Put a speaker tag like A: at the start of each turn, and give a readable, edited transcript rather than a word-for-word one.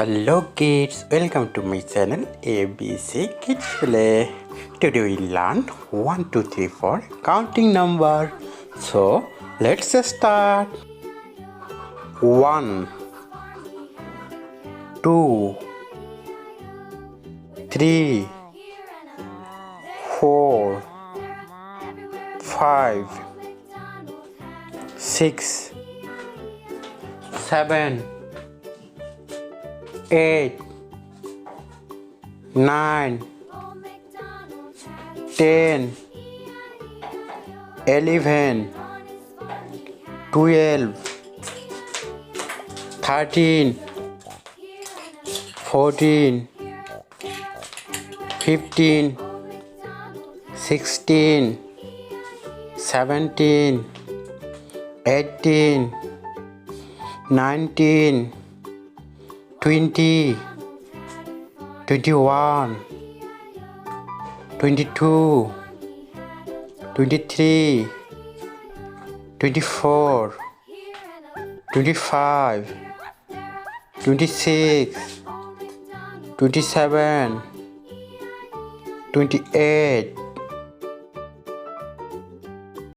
A: Hello kids, welcome to my channel ABC Kids Play. Today we learn 1, 2, 3, 4 counting number. So let's start. 1, 2, 3, 4, 5, 6, 7, 8, 9, 10, 11, 12, 13, 14, 15, 16, 17, 18, 19, 20, 21, 22, 23, 24, 25, 26, 27, 28,